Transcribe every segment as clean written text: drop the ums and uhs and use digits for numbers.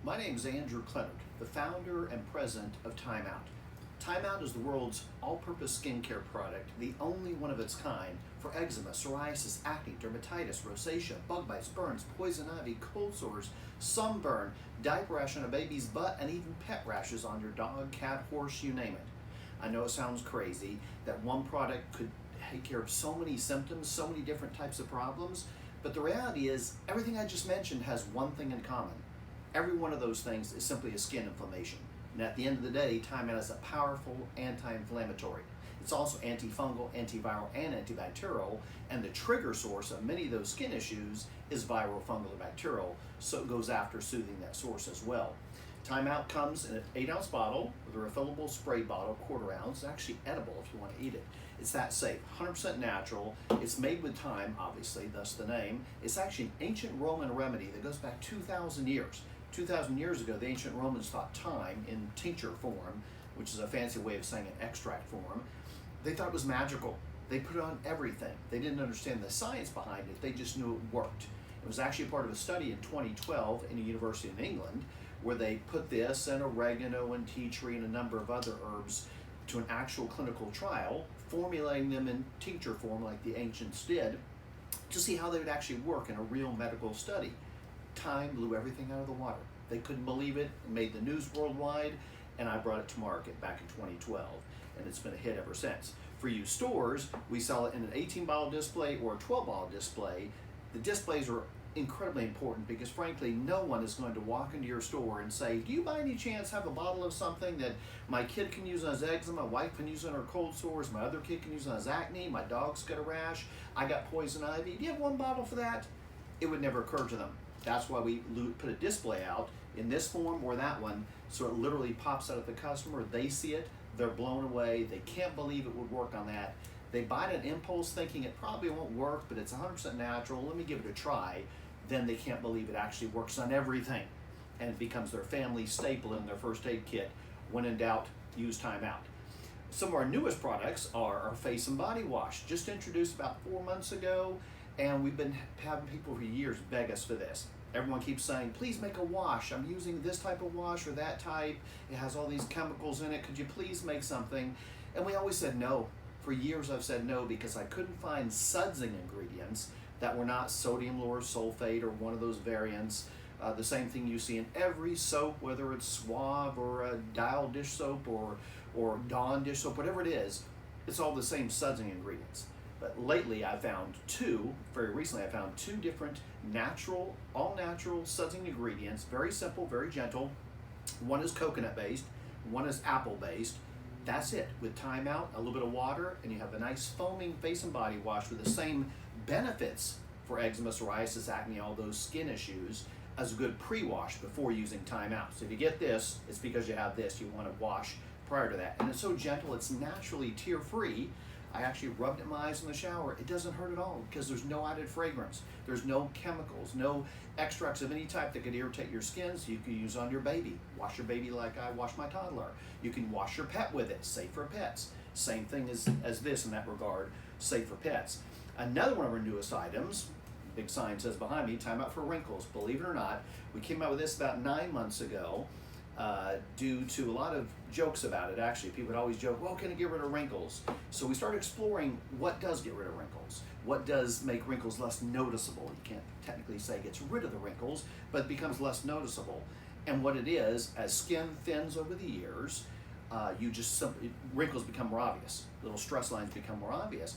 My name is Andrew Cleonard, the founder and president of Thyme. Thyme is the world's all-purpose skincare product, the only one of its kind for eczema, psoriasis, acne, dermatitis, rosacea, bug bites, burns, poison ivy, cold sores, sunburn, diaper rash on a baby's butt, and even pet rashes on your dog, cat, horse, you name it. I know it sounds crazy that one product could take care of so many symptoms, so many different types of problems, but the reality is everything I just mentioned has one thing in common. Every one of those things is simply a skin inflammation. And at the end of the day, Thyme is a powerful anti-inflammatory. It's also antifungal, antiviral, and antibacterial, and the trigger source of many of those skin issues is viral, fungal, or bacterial, so it goes after soothing that source as well. Thyme comes in an 8-ounce bottle with a refillable spray bottle, 1/4 ounce. It's actually edible if you want to eat it. It's that safe, 100% natural. It's made with thyme, obviously, thus the name. It's actually an ancient Roman remedy that goes back 2,000 years. 2,000 years ago, the ancient Romans thought thyme in tincture form, which is a fancy way of saying an extract form. They thought it was magical. They put it on everything. They didn't understand the science behind it. They just knew it worked. It was actually part of a study in 2012 in a university in England where they put this and oregano and tea tree and a number of other herbs to an actual clinical trial, formulating them in tincture form like the ancients did to see how they would actually work in a real medical study. Thyme blew everything out of the water. They couldn't believe it. It made the news worldwide, and I brought it to market back in 2012, and it's been a hit ever since. For you stores, we sell it in an 18-bottle display or a 12-bottle display. The displays are incredibly important because, frankly, no one is going to walk into your store and say, do you by any chance have a bottle of something that my kid can use on his eczema, my wife can use on her cold sores, my other kid can use on his acne, my dog's got a rash, I got poison ivy. Do you have one bottle for that? It would never occur to them. That's why we put a display out in this form or that one, so it literally pops out at the customer. They see it, they're blown away, they can't believe it would work on that. They buy it on impulse thinking it probably won't work, but it's 100% natural, let me give it a try. Then they can't believe it actually works on everything, and it becomes their family staple in their first aid kit. When in doubt, use Thyme. Some of our newest products are our face and body wash, just introduced about 4 months ago, and we've been having people for years beg us for this. Everyone keeps saying, please make a wash. I'm using this type of wash or that type. It has all these chemicals in it. Could you please make something? And we always said no. For years I've said no because I couldn't find sudsing ingredients that were not sodium lauryl sulfate or one of those variants. The same thing you see in every soap, whether it's Suave or a Dial dish soap or Dawn dish soap, whatever it is, it's all the same sudsing ingredients. But lately I found very recently I found two different natural, all natural sudsing ingredients, very simple, very gentle. One is coconut based, one is apple based. That's it. With Thyme a little bit of water, and you have a nice foaming face and body wash with the same benefits for eczema, psoriasis, acne, all those skin issues as a good pre-wash before using Thyme. So if you get this, it's because you have this. You want to wash prior to that. And it's so gentle, it's naturally tear-free. I actually rubbed it in my eyes in the shower. It doesn't hurt at all because there's no added fragrance. There's no chemicals, no extracts of any type that could irritate your skin, so you can use on your baby. Wash your baby like I wash my toddler. You can wash your pet with it, safe for pets. Same thing as this in that regard, safe for pets. Another one of our newest items, big sign says behind me, Thyme for wrinkles. Believe it or not, we came out with this about 9 months ago. Due to a lot of jokes about it, actually. People would always joke, well, can it get rid of wrinkles? So we started exploring what does get rid of wrinkles? What does make wrinkles less noticeable? You can't technically say it gets rid of the wrinkles, but it becomes less noticeable. And what it is, as skin thins over the years, wrinkles become more obvious. Little stress lines become more obvious.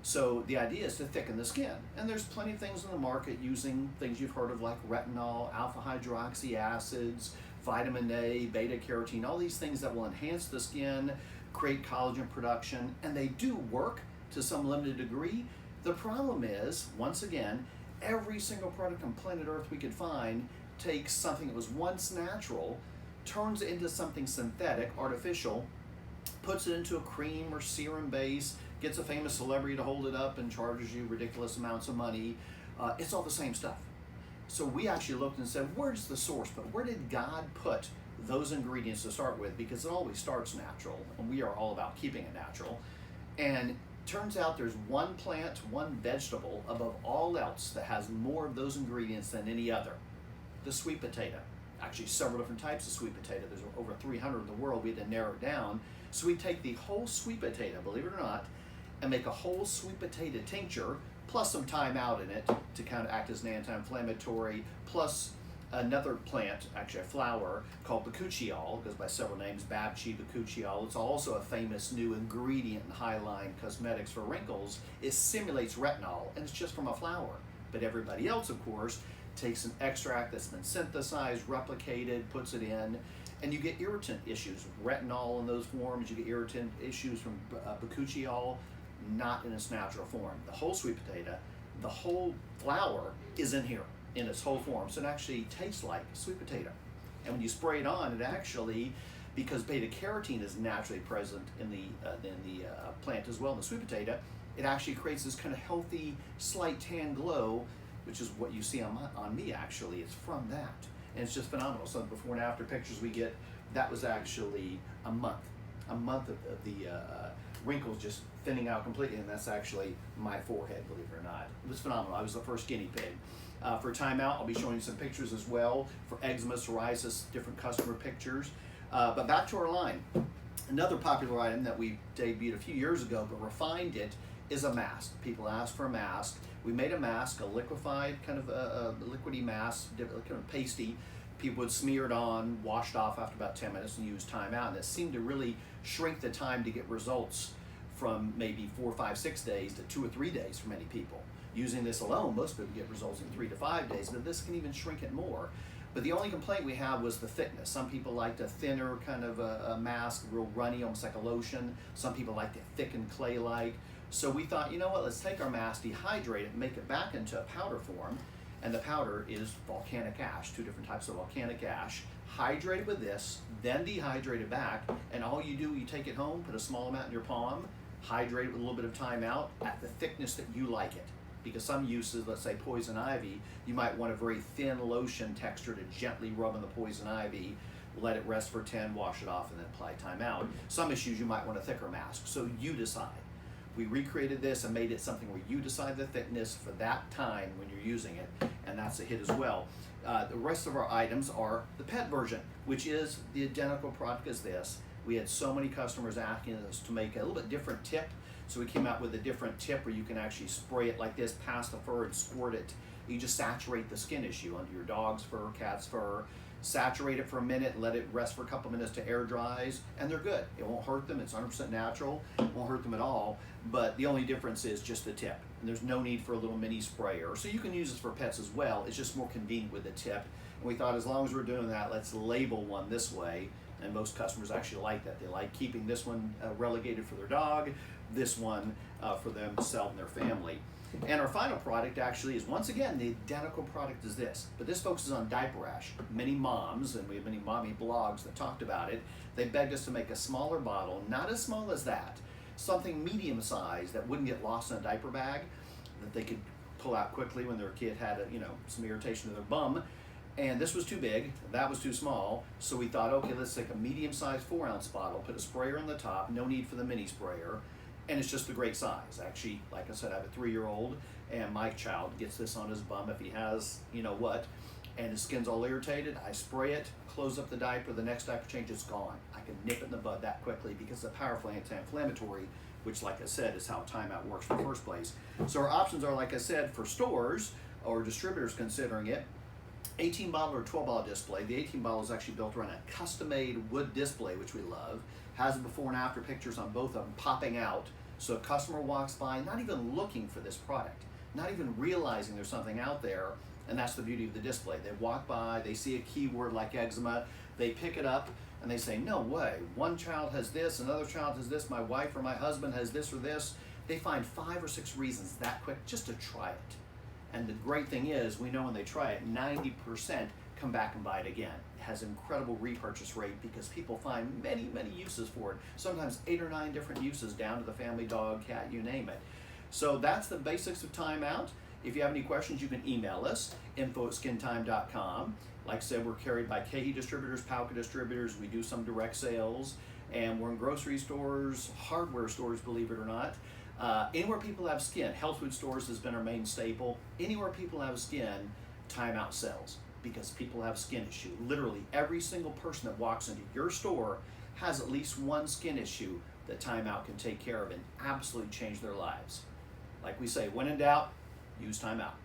So the idea is to thicken the skin. And there's plenty of things in the market using things you've heard of like retinol, alpha hydroxy acids, vitamin A, beta carotene, all these things that will enhance the skin, create collagen production, and they do work to some limited degree. The problem is, once again, every single product on planet Earth we could find takes something that was once natural, turns it into something synthetic, artificial, puts it into a cream or serum base, gets a famous celebrity to hold it up and charges you ridiculous amounts of money. It's all the same stuff. So we actually looked and said, where's the source? But where did God put those ingredients to start with? Because it always starts natural, and we are all about keeping it natural. And turns out there's one plant, one vegetable above all else that has more of those ingredients than any other, the sweet potato. actually several different types of sweet potato. There's over 300 in the world. We had to narrow it down. So we take the whole sweet potato, believe it or not, and make a whole sweet potato tincture, plus some thyme out in it to kind of act as an anti-inflammatory, plus another plant, actually a flower, called bakuchiol, goes by several names, babchi, bakuchiol. It's also a famous new ingredient in Highline Cosmetics for wrinkles. It simulates retinol, and it's just from a flower. But everybody else, of course, takes an extract that's been synthesized, replicated, puts it in, and you get irritant issues. Retinol in those forms, you get irritant issues from bakuchiol, not in its natural form. The whole sweet potato, the whole flower is in here in its whole form, so it actually tastes like sweet potato. And when you spray it on, it actually, because beta carotene is naturally present in the plant as well, in the sweet potato, it actually creates this kind of healthy, slight tan glow, which is what you see on me actually. It's from that. And it's just phenomenal. So the before and after pictures we get, that was actually a month of the wrinkles just thinning out completely, and that's actually my forehead, believe it or not. It was phenomenal. I was the first guinea pig. For Thyme Out, I'll be showing you some pictures as well for eczema, psoriasis, different customer pictures. But back to our line. Another popular item that we debuted a few years ago but refined it is a mask. People ask for a mask. We made a mask, a liquefied kind of a liquidy mask, kind of pasty. People would smear it on, wash it off after about 10 minutes and use Thyme Out. And it seemed to really shrink the time to get results from maybe 4, 5, 6 days to 2 or 3 days for many people. Using this alone, most people get results in 3 to 5 days, but this can even shrink it more. But the only complaint we have was the thickness. Some people liked a thinner kind of a mask, real runny, almost like a lotion. Some people liked it thick and clay-like. So we thought, you know what, let's take our mask, dehydrate it, make it back into a powder form. And the powder is volcanic ash, 2 different types of volcanic ash. Hydrate it with this, then dehydrate it back, and all you do, you take it home, put a small amount in your palm, hydrate it with a little bit of Thyme Out at the thickness that you like it. Because some uses, let's say poison ivy, you might want a very thin lotion texture to gently rub on the poison ivy, let it rest for 10, wash it off, and then apply Thyme Out. Some issues you might want a thicker mask, so you decide. We recreated this and made it something where you decide the thickness for that time when you're using it, and that's a hit as well. The rest of our items are the pet version, which is the identical product as this. We had so many customers asking us to make a little bit different tip, so we came out with a different tip where you can actually spray it like this past the fur and squirt it. You just saturate the skin issue under your dog's fur, cat's fur, saturate it for a minute, let it rest for a couple minutes to air dries, and they're good. It won't hurt them, it's 100% natural, it won't hurt them at all, but the only difference is just the tip. And there's no need for a little mini sprayer. So you can use this for pets as well, it's just more convenient with the tip. And we thought as long as we're doing that, let's label one this way, and most customers actually like that. They like keeping this one relegated for their dog, this one for themselves and their family. And our final product actually is, once again, the identical product as this, but this focuses on diaper rash. Many moms, and we have many mommy blogs that talked about it, they begged us to make a smaller bottle, not as small as that, something medium sized that wouldn't get lost in a diaper bag, that they could pull out quickly when their kid had some irritation to their bum. And this was too big, that was too small, so we thought, okay, let's take a medium-sized 4-ounce bottle, put a sprayer on the top, no need for the mini sprayer, and it's just a great size. Actually, like I said, I have a 3-year-old, and my child gets this on his bum if he has, and his skin's all irritated. I spray it, close up the diaper, the next diaper change, it's gone. I can nip it in the bud that quickly because it's a powerful anti-inflammatory, which, like I said, is how Thyme Out works in the first place. So our options are, like I said, for stores or distributors considering it, 18 bottle or 12 bottle display. The 18 bottle is actually built around a custom-made wood display, which we love. Has before and after pictures on both of them popping out. So a customer walks by, not even looking for this product, not even realizing there's something out there, and that's the beauty of the display. They walk by, they see a keyword like eczema, they pick it up, and they say, no way, one child has this, another child has this, my wife or my husband has this or this. They find 5 or 6 reasons that quick just to try it. And the great thing is, we know when they try it, 90% come back and buy it again. It has an incredible repurchase rate because people find many, many uses for it. Sometimes 8 or 9 different uses, down to the family dog, cat, you name it. So that's the basics of Thyme Out. If you have any questions, you can email us, info@skintime.com. Like I said, we're carried by KE Distributors, Pauka Distributors. We do some direct sales, and we're in grocery stores, hardware stores, believe it or not. Anywhere people have skin, health food stores has been our main staple. Anywhere people have skin, Thyme Out sells. because people have skin issue. Literally every single person that walks into your store has at least one skin issue that Thyme Out can take care of and absolutely change their lives. Like we say, when in doubt, use Thyme Out.